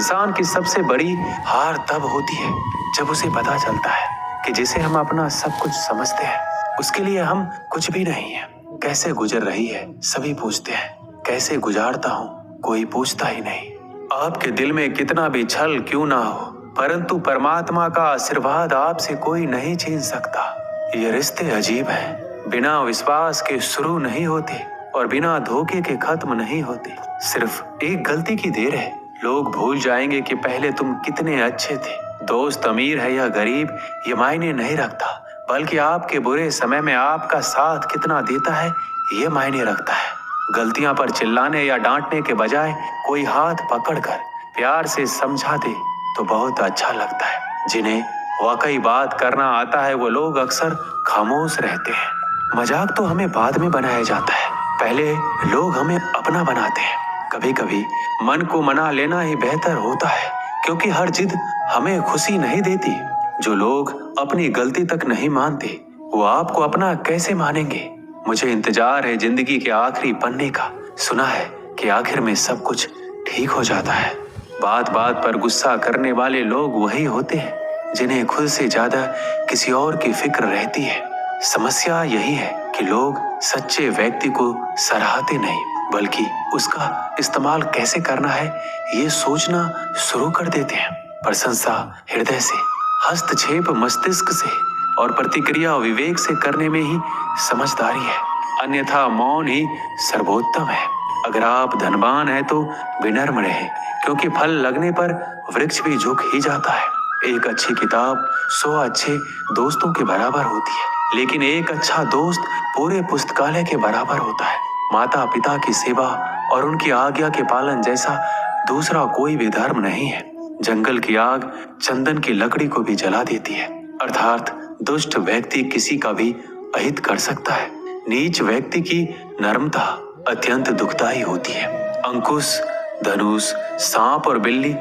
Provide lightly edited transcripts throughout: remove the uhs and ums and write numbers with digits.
इंसान की सबसे बड़ी हार तब होती है जब उसे पता चलता है कि जिसे हम अपना सब कुछ समझते हैं उसके लिए हम कुछ भी नहीं है। कैसे गुजर रही है सभी पूछते हैं, कैसे गुजारता हूँ कोई पूछता ही नहीं। आपके दिल में कितना भी छल क्यों ना हो, परंतु परमात्मा का आशीर्वाद आपसे कोई नहीं छीन सकता। ये रिश्ते अजीब हैं, बिना विश्वास के शुरू नहीं होते और बिना धोखे के खत्म नहीं होते। सिर्फ एक गलती की देर है, लोग भूल जाएंगे कि पहले तुम कितने अच्छे थे। दोस्त अमीर है या गरीब ये मायने नहीं रखता, बल्कि आपके बुरे समय में आपका साथ कितना देता है ये मायने रखता है। गलतियां पर चिल्लाने या डांटने के बजाय कोई हाथ पकड़कर प्यार से समझा दे तो बहुत अच्छा लगता है। जिन्हें वाकई बात करना आता है वो लोग अक्सर खामोश रहते हैं। मजाक तो हमें बाद में बनाया जाता है, पहले लोग हमें अपना बनाते हैं। कभी कभी मन को मना लेना ही बेहतर होता है, क्योंकि हर जिद हमें खुशी नहीं देती। जो लोग अपनी गलती तक नहीं मानते वो आपको अपना कैसे मानेंगे। मुझे इंतजार है जिंदगी के आखिरी पन्ने का, सुना है कि आखिर में सब कुछ ठीक हो जाता है। बात बात पर गुस्सा करने वाले लोग वही होते हैं जिन्हें खुद से ज्यादा किसी और की फिक्र रहती है। समस्या यही है कि लोग सच्चे व्यक्ति को सराहते नहीं, बल्कि उसका इस्तेमाल कैसे करना है ये सोचना शुरू कर देते हैं। प्रशंसा हृदय से, हस्तक्षेप मस्तिष्क से और प्रतिक्रिया विवेक से करने में ही समझदारी है, अन्यथा मौन ही सर्वोत्तम है। अगर आप धनवान हैं तो विनम्र रहें, क्योंकि फल लगने पर वृक्ष भी झुक ही जाता है। एक अच्छी किताब 100 अच्छे दोस्तों के बराबर होती है, लेकिन एक अच्छा दोस्त पूरे पुस्तकालय के बराबर होता है। माता पिता की सेवा और उनकी आज्ञा के पालन जैसा दूसरा कोई भी धर्म नहीं है। जंगल की आग चंदन की लकड़ी को भी जला देती है, अर्थात दुष्ट व्यक्ति किसी का भी अहित कर सकता है। नीच व्यक्ति की नर्मता अत्यंत दुखदायी होती है। अंकुश, धनुष, सांप और बिल्ली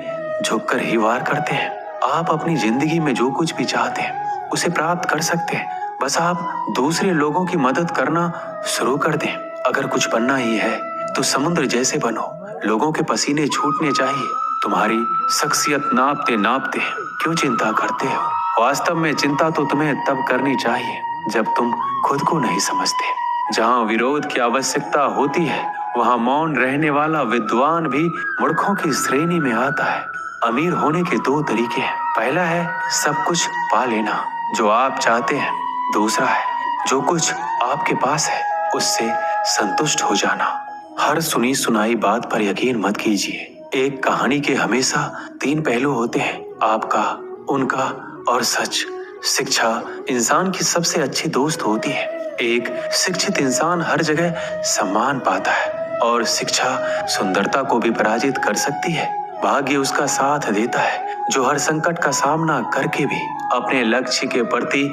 झुककर ही वार करते हैं। आप अपनी जिंदगी में जो कुछ भी चाहते हैं उसे प्राप्त कर सकते हैं, बस आप दूसरे लोगों की मदद करना शुरू कर दें। अगर कुछ बनना ही है तो समुद्र जैसे बनो, लोगों के पसीने छूटने चाहिए। तुम्हारी शख्सियत नापते नापते क्यों चिंता करते हो? वास्तव में चिंता तो तुम्हें तब करनी चाहिए जब तुम खुद को नहीं समझते। जहाँ विरोध की आवश्यकता होती है वहाँ मौन रहने वाला विद्वान भी मूर्खों की श्रेणी में आता है। अमीर होने के 2 तरीके हैं, पहला है सब कुछ पा लेना जो आप चाहते हैं, दूसरा है जो कुछ आपके पास है उससे संतुष्ट हो जाना। हर सुनी सुनाई बात पर यकीन मत कीजिए। एक कहानी के हमेशा 3 पहलू होते हैं, आपका, उनका और सच। शिक्षा इंसान की सबसे अच्छी दोस्त होती है। एक शिक्षित इंसान हर जगह सम्मान पाता है और शिक्षा सुंदरता को भी पराजित कर सकती है। भाग्य उसका साथ देता है जो हर संकट का सामना करके भी अपने लक्ष्य के प्रति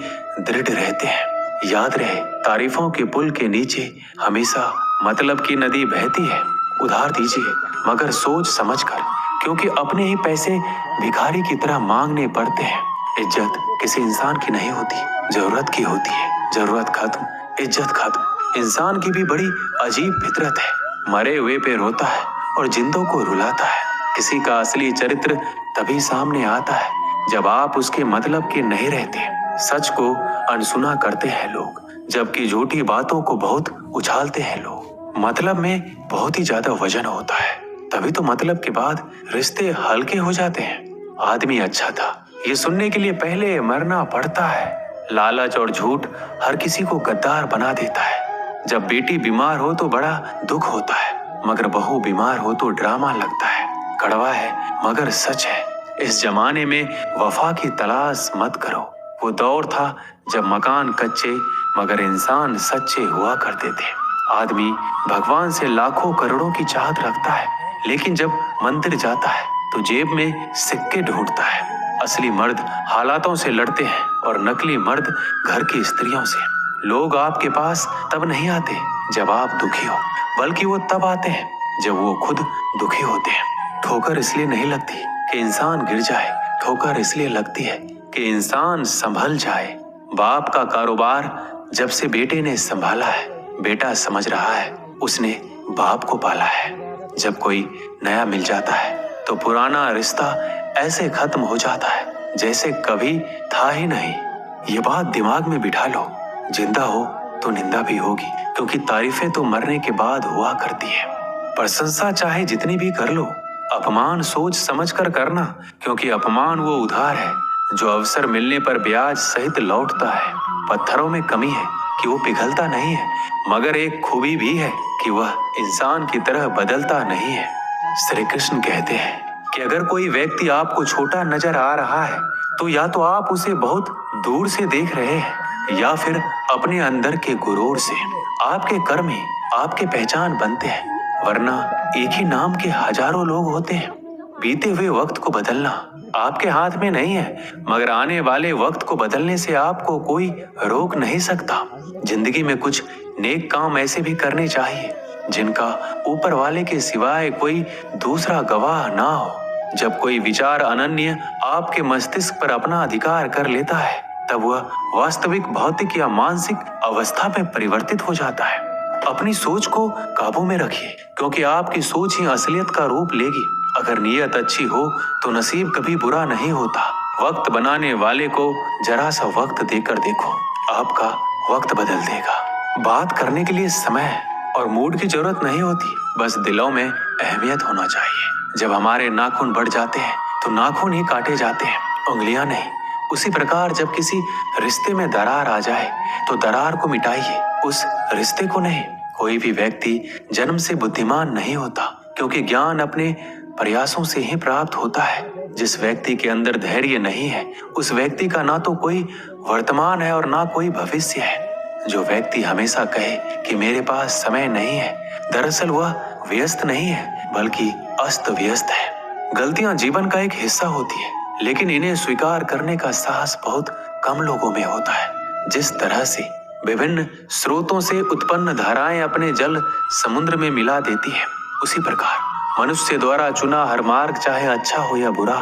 दृढ़ रहते हैं। याद रहे, तारीफों के पुल के नीचे हमेशा मतलब की नदी बहती है। उधार दीजिए मगर सोच समझकर, क्योंकि अपने ही पैसे भिखारी की तरह मांगने पड़ते हैं। इज्जत किसी इंसान की नहीं होती, जरूरत की होती है। जरूरत खत्म, इज्जत खत्म। इंसान की भी बड़ी अजीब फितरत है, मरे हुए पे रोता है और जिंदों को रुलाता है। किसी का असली चरित्र तभी सामने आता है जब आप उसके मतलब के नहीं रहते। सच को अनसुना करते हैं लोग, जबकि झूठी बातों को बहुत उछालते हैं लोग। मतलब में बहुत ही ज्यादा वजन होता है, तभी तो मतलब के बाद रिश्ते हल्के हो जाते हैं। आदमी अच्छा था ये सुनने के लिए पहले मरना पड़ता है। लालच और झूठ हर किसी को गद्दार बना देता है। जब बेटी बीमार हो तो बड़ा दुख होता है, मगर बहू बीमार हो तो ड्रामा लगता है। कड़वा है मगर सच है। इस जमाने में वफा की तलाश मत करो। वो दौर था जब मकान कच्चे मगर इंसान सच्चे हुआ करते थे। आदमी भगवान से लाखों करोड़ों की चाहत रखता है, लेकिन जब मंदिर जाता है तो जेब में सिक्के ढूंढता है। असली मर्द हालातों से लड़ते हैं और नकली मर्द घर की स्त्रियों से। लोग आपके पास तब नहीं आते जब आप दुखी हो, बल्कि वो तब आते हैं जब वो खुद दुखी होते हैं। ठोकर इसलिए नहीं लगती कि इंसान गिर जाए, ठोकर इसलिए लगती है कि इंसान संभल जाए। बाप का कारोबार जब से बेटे ने संभाला है, बेटा समझ रहा है उसने बाप को पाला है। जब कोई नया मिल जाता है तो पुराना रिश्ता ऐसे खत्म हो जाता है जैसे कभी था ही नहीं। ये बात दिमाग में बिठा लो, जिंदा हो तो निंदा भी होगी, क्योंकि तारीफें तो मरने के बाद हुआ करती है। प्रशंसा चाहे जितनी भी कर लो, अपमान सोच समझ कर करना, क्योंकि अपमान वो उधार है जो अवसर मिलने पर ब्याज सहित लौटता है। पत्थरों में कमी है कि वो पिघलता नहीं है, मगर एक खूबी भी है कि वह इंसान की तरह बदलता नहीं है। श्री कृष्ण कहते हैं कि अगर कोई व्यक्ति आपको छोटा नजर आ रहा है तो या तो आप उसे बहुत दूर से देख रहे हैं या फिर अपने अंदर के गुरूर से। आपके कर्म ही आपके पहचान बनते हैं, वरना एक ही नाम के हजारों लोग होते हैं। बीते हुए वक्त को बदलना आपके हाथ में नहीं है, मगर आने वाले वक्त को बदलने से आपको कोई रोक नहीं सकता। जिंदगी में कुछ नेक काम ऐसे भी करने चाहिए जिनका ऊपर वाले के सिवाय कोई दूसरा गवाह ना हो। जब कोई विचार अनन्य आपके मस्तिष्क पर अपना अधिकार कर लेता है, तब वह वास्तविक भौतिक या मानसिक अवस्था में परिवर्तित हो जाता है। अपनी सोच को काबू में रखिए, क्योंकि आपकी सोच ही असलियत का रूप लेगी। अगर नीयत अच्छी हो तो नसीब कभी बुरा नहीं होता। वक्त बनाने वाले को जरा सा वक्त देकर देखो, आपका वक्त बदल देगा। बात करने के लिए समय और मूड की जरूरत नहीं होती, बस दिलों में अहमियत होना चाहिए। जब हमारे नाखून बढ़ जाते हैं तो नाखून ही काटे जाते हैं, उंगलियां नहीं। उसी प्रकार जब किसी रिश्ते में दरार आ जाए तो दरार को मिटाइए, उस रिश्ते को नहीं। कोई भी व्यक्ति जन्म से बुद्धिमान नहीं होता, क्योंकि ज्ञान अपने प्रयासों से ही प्राप्त होता है। जिस व्यक्ति के अंदर धैर्य नहीं है, उस व्यक्ति का ना तो कोई वर्तमान है और ना कोई भविष्य है। जो व्यक्ति हमेशा कहे कि मेरे पास समय नहीं है, दरअसल वह व्यस्त नहीं है बल्कि अस्त व्यस्त है। गलतियां जीवन का एक हिस्सा होती है, लेकिन इन्हें स्वीकार करने का साहस बहुत कम लोगों में होता है। जिस तरह से विभिन्न स्रोतों से उत्पन्न धाराएं अपने जल समुद्र में मिला देती है, उसी प्रकार मनुष्य द्वारा चुना हर मार्ग, चाहे अच्छा हो या बुरा,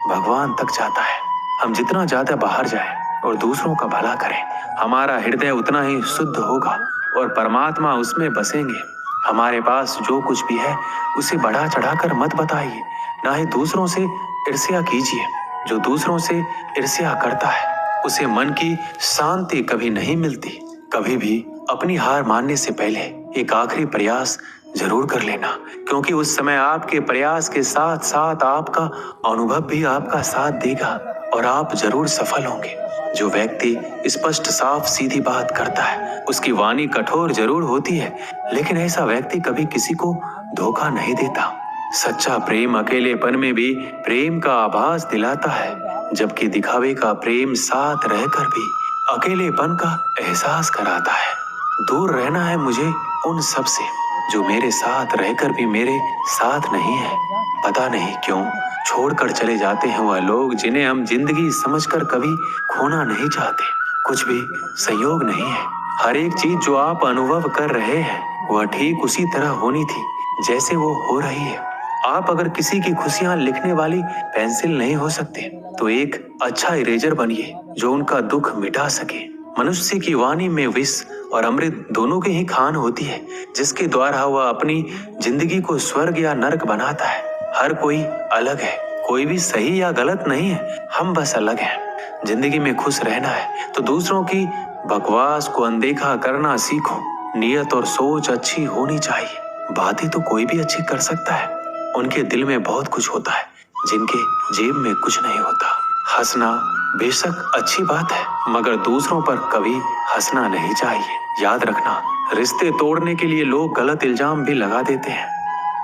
भगवान तक जाता है। हम जितना ज्यादा बाहर जाएं और दूसरों का भला करें, हमारा हृदय उतना ही शुद्ध होगा और परमात्मा उसमें बसेंगे। हमारे पास जो कुछ भी है उसे बढ़ा चढ़ाकर मत बताइए, ना ही दूसरों से ईर्ष्या कीजिए। जो दूसरों से ईर्ष्या करता है उसे मन की शांति कभी नहीं मिलती। कभी भी अपनी हार मानने से पहले एक आखिरी प्रयास जरूर कर लेना, क्योंकि उस समय आपके प्रयास के साथ साथ आपका अनुभव भी आपका साथ देगा और आप जरूर सफल होंगे। जो व्यक्ति स्पष्ट साफ सीधी बात करता है उसकी वाणी कठोर जरूर होती है, लेकिन ऐसा व्यक्ति कभी किसी को धोखा नहीं देता। सच्चा प्रेम अकेलेपन में भी प्रेम का आभास दिलाता है, जबकि दिखावे का प्रेम साथ रहकर भी अकेलेपन का एहसास कराता है। दूर रहना है मुझे उन सब से जो मेरे साथ रहकर भी मेरे साथ नहीं है। पता नहीं क्यों छोड़कर चले जाते हैं वह लोग जिन्हें हम जिंदगी समझकर कभी खोना नहीं चाहते। कुछ भी संयोग नहीं है। हर एक चीज जो आप अनुभव कर रहे हैं वह ठीक उसी तरह होनी थी जैसे वो हो रही है। आप अगर किसी की खुशियां लिखने वाली पेंसिल नहीं हो सकते तो एक अच्छा इरेजर बनिए जो उनका दुख मिटा सके। मनुष्य की वाणी में विष और अमृत दोनों की ही खान होती है, जिसके द्वारा वह अपनी जिंदगी को स्वर्ग या नरक बनाता है। हर कोई अलग है, कोई भी सही या गलत नहीं है, हम बस अलग हैं। जिंदगी में खुश रहना है तो दूसरों की बकवास को अनदेखा करना सीखो। नियत और सोच अच्छी होनी चाहिए। बातें तो कोई भी अच्छी कर सकता है, उनके दिल में बहुत कुछ होता है जिनके जेब में कुछ नहीं होता। हंसना बेशक अच्छी बात है, मगर दूसरों पर कभी हंसना नहीं चाहिए। याद रखना, रिश्ते तोड़ने के लिए लोग गलत इल्जाम भी लगा देते हैं।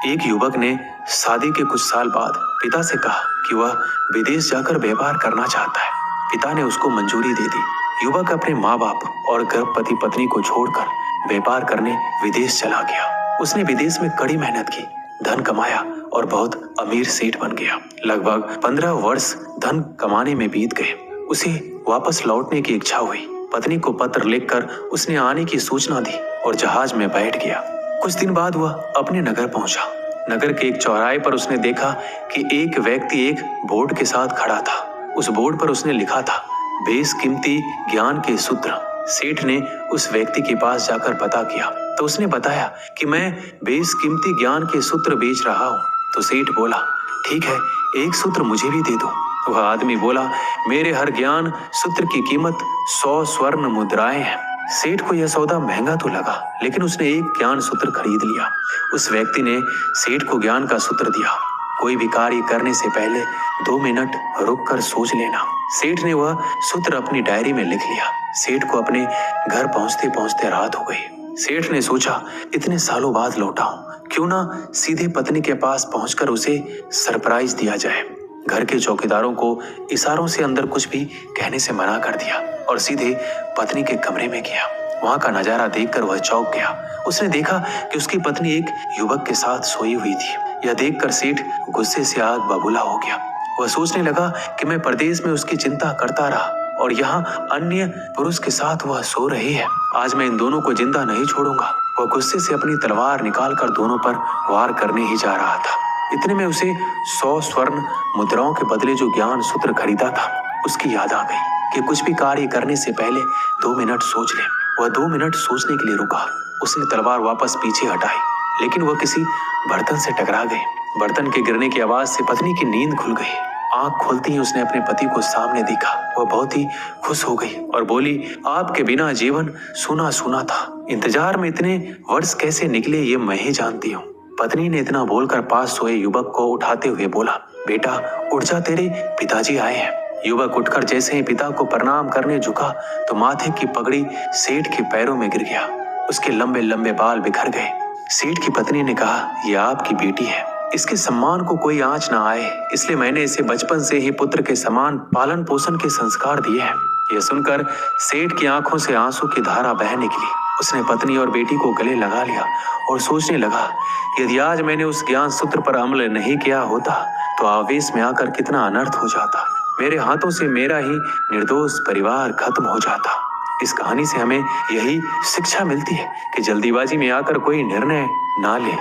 एक युवक ने शादी के कुछ साल बाद पिता से कहा कि वह विदेश जाकर व्यापार करना चाहता है। पिता ने उसको मंजूरी दे दी। युवक अपने माँ बाप और गर्भवती पत्नी को छोड़कर व्यापार करने विदेश चला गया। उसने विदेश में कड़ी मेहनत की, धन कमाया और बहुत अमीर सेठ बन गया। लगभग 15 वर्ष धन कमाने में बीत गए। उसे वापस लौटने की इच्छा हुई। पत्नी को पत्र लिखकर उसने आने की सूचना दी और जहाज में बैठ गया। कुछ दिन बाद वह अपने नगर पहुंचा। नगर के एक चौराहे पर उसने देखा कि एक व्यक्ति एक बोर्ड के साथ खड़ा था। उस बोर्ड पर उसने लिखा था, बेशकीमती ज्ञान के सूत्र। सेठ ने उस व्यक्ति के पास जाकर पता किया तो उसने बताया कि मैं बेशकीमती ज्ञान के सूत्र बेच रहा हूँ। तो सेठ बोला, ठीक है, एक सूत्र मुझे भी दे दो। वह आदमी बोला, मेरे हर ज्ञान सूत्र की कीमत 100 स्वर्ण मुद्राएं हैं। सेठ को यह सौदा महंगा तो लगा, लेकिन उसने एक ज्ञान सूत्र खरीद लिया। उस व्यक्ति ने सेठ को ज्ञान का सूत्र दिया, कोई भी कार्य करने से पहले 2 मिनट रुककर सोच लेना। सेठ ने वह सूत्र अपनी डायरी में लिख लिया। सेठ को अपने घर पहुंचते पहुंचते रात हो गई। सेठ ने सोचा, इतने सालों बाद लौटा हूं, क्यों ना सीधे पत्नी के पास पहुंचकर उसे सरप्राइज दिया जाए। घर के चौकीदारों को इशारों से अंदर कुछ भी कहने से मना कर दिया और सीधे पत्नी के कमरे में गया। वहां का नजारा देखकर वह चौंक गया। उसने देखा कि उसकी पत्नी एक युवक के साथ सोई हुई थी। यह देखकर सेठ गुस्से से आग बबूला हो गया। वह सोचने लगा कि मैं परदेश में उसकी चिंता करता रहा और यहाँ अन्य पुरुष के साथ वह सो रही है। आज मैं इन दोनों को जिंदा नहीं छोड़ूंगा। वह गुस्से से अपनी तलवार निकालकर दोनों पर वार करने ही जा रहा था। इतने में उसे 100 स्वर्ण मुद्राओं के बदले जो ज्ञान सूत्र खरीदा था, उसकी याद आ गई कि कुछ भी कार्य करने से पहले 2 मिनट सोच ले। वह 2 मिनट सोचने के लिए रुका। उसने तलवार वापस पीछे हटाई, लेकिन वह किसी बर्तन से टकरा गई। बर्तन के गिरने की आवाज से पत्नी की नींद खुल गई। आंख खोलते ही उसने अपने पति को सामने देखा। वह बहुत ही खुश हो गई और बोली, आपके बिना जीवन सूना सूना था। इंतजार में इतने वर्ष कैसे निकले ये मैं ही जानती हूँ। पत्नी ने इतना बोलकर पास सोए युवक को उठाते हुए बोला, बेटा उठ जा, तेरे पिताजी आए हैं। युवक उठकर जैसे ही पिता को प्रणाम करने झुका तो माथे की पगड़ी सेठ के पैरों में गिर गया। उसके लंबे लंबे बाल बिखर गए। सेठ की पत्नी ने कहा, यह आपकी बेटी है, इसके सम्मान को कोई आंच ना आए, इसलिए मैंने इसे बचपन से ही पुत्र के समान पालन पोषण के संस्कार दिए हैं। यह सुनकर सेठ की आंखों से आंसू की धारा बह निकली। उसने पत्नी और बेटी को गले लगा लिया और सोचने लगा, यदि आज मैंने उस ज्ञान सूत्र पर अमल नहीं किया होता तो आवेश में आकर कितना अनर्थ हो जाता। मेरे हाथों से मेरा ही निर्दोष परिवार खत्म हो जाता। इस कहानी से हमें यही शिक्षा मिलती है कि जल्दीबाजी में आकर कोई निर्णय ना ले,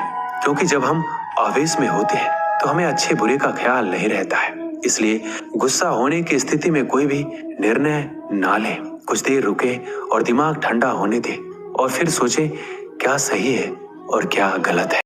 क्योंकि जब हम आवेश में होते हैं तो हमें अच्छे बुरे का ख्याल नहीं रहता है। इसलिए गुस्सा होने की स्थिति में कोई भी निर्णय ना ले। कुछ देर रुके और दिमाग ठंडा होने दे और फिर सोचे क्या सही है और क्या गलत है।